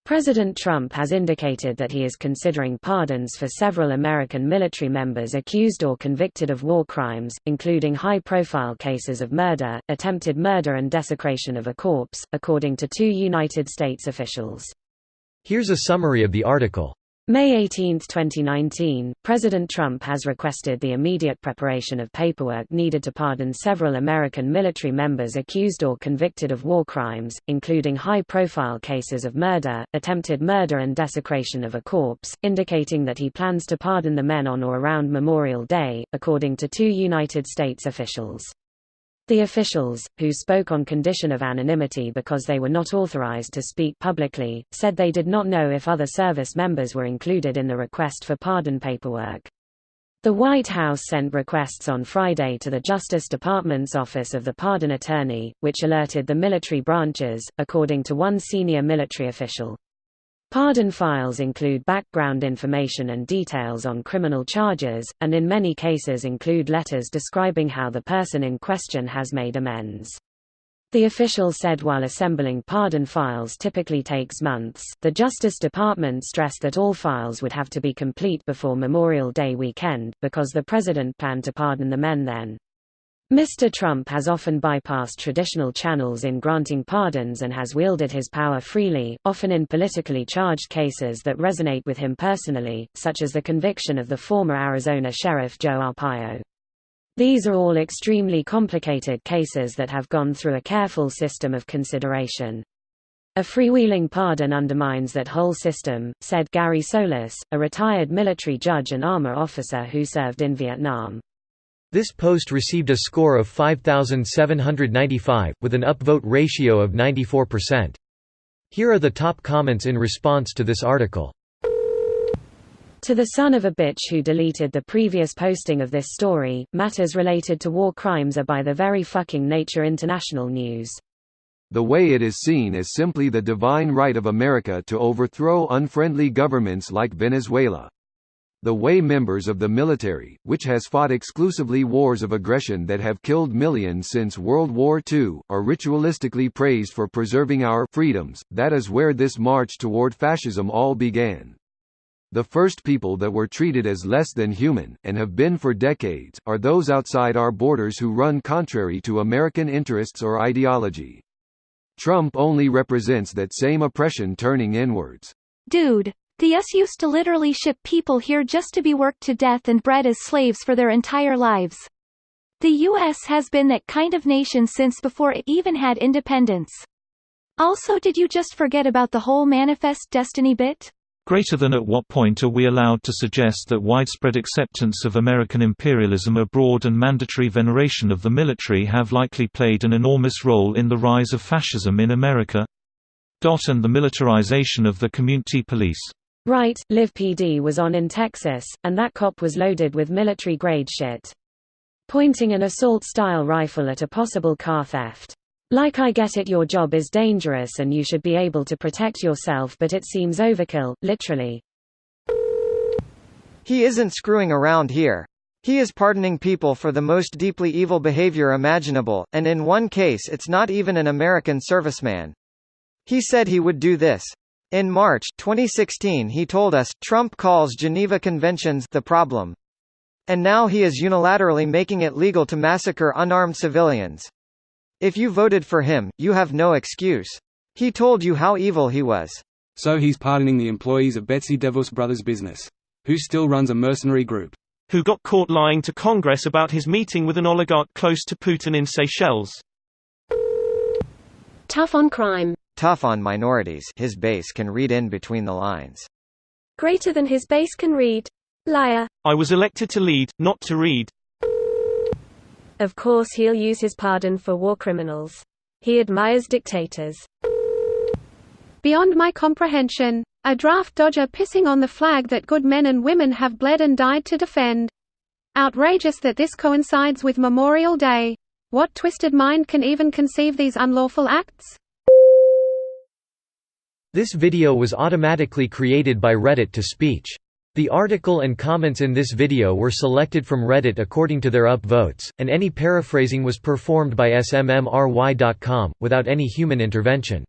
President Trump has indicated that he is considering pardons for several American military members accused or convicted of war crimes, including high-profile cases of murder, attempted murder and desecration of a corpse, according to 2 United States officials. Here's a summary of the article. May 18, 2019, President Trump has requested the immediate preparation of paperwork needed to pardon several American military members accused or convicted of war crimes, including high-profile cases of murder, attempted murder and desecration of a corpse, indicating that he plans to pardon the men on or around Memorial Day, according to 2 United States officials. The officials, who spoke on condition of anonymity because they were not authorized to speak publicly, said they did not know if other service members were included in the request for pardon paperwork. The White House sent requests on Friday to the Justice Department's Office of the Pardon Attorney, which alerted the military branches, according to one senior military official. Pardon files include background information and details on criminal charges, and in many cases include letters describing how the person in question has made amends. The official said while assembling pardon files typically takes months, the Justice Department stressed that all files would have to be complete before Memorial Day weekend, because the president planned to pardon the men then. Mr. Trump has often bypassed traditional channels in granting pardons and has wielded his power freely, often in politically charged cases that resonate with him personally, such as the conviction of the former Arizona Sheriff Joe Arpaio. These are all extremely complicated cases that have gone through a careful system of consideration. A freewheeling pardon undermines that whole system, said Gary Solis, a retired military judge and armor officer who served in Vietnam. This post received a score of 5,795, with an upvote ratio of 94%. Here are the top comments in response to this article. To the son of a bitch who deleted the previous posting of this story, matters related to war crimes are by the very fucking nature international news. The way it is seen is simply the divine right of America to overthrow unfriendly governments like Venezuela. The way members of the military, which has fought exclusively wars of aggression that have killed millions since World War II, are ritualistically praised for preserving our freedoms, that is where this march toward fascism all began. The first people that were treated as less than human, and have been for decades, are those outside our borders who run contrary to American interests or ideology. Trump only represents that same oppression turning inwards. Dude. The US used to literally ship people here just to be worked to death and bred as slaves for their entire lives. The US has been that kind of nation since before it even had independence. Also, did you just forget about the whole Manifest Destiny bit? Greater than at what point are we allowed to suggest that widespread acceptance of American imperialism abroad and mandatory veneration of the military have likely played an enormous role in the rise of fascism in America? And the militarization of the community police. Right, Live PD was on in Texas, and that cop was loaded with military-grade shit. Pointing an assault-style rifle at a possible car theft. Like, I get it, your job is dangerous and you should be able to protect yourself, but it seems overkill, literally. He isn't screwing around here. He is pardoning people for the most deeply evil behavior imaginable, and in one case it's not even an American serviceman. He said he would do this. In March 2016 he told us, Trump calls Geneva Conventions the problem. And now he is unilaterally making it legal to massacre unarmed civilians. If you voted for him, you have no excuse. He told you how evil he was. So he's pardoning the employees of Betsy DeVos Brothers Business, who still runs a mercenary group, who got caught lying to Congress about his meeting with an oligarch close to Putin in Seychelles. Tough on crime. Tough on minorities. His base can read in between the lines. Greater than his base can read. Liar. I was elected to lead, not to read. Of course he'll use his pardon for war criminals. He admires dictators. Beyond my comprehension. A draft dodger pissing on the flag that good men and women have bled and died to defend. Outrageous that this coincides with Memorial Day. What twisted mind can even conceive these unlawful acts? This video was automatically created by Reddit to speech. The article and comments in this video were selected from Reddit according to their upvotes, and any paraphrasing was performed by smmry.com, without any human intervention.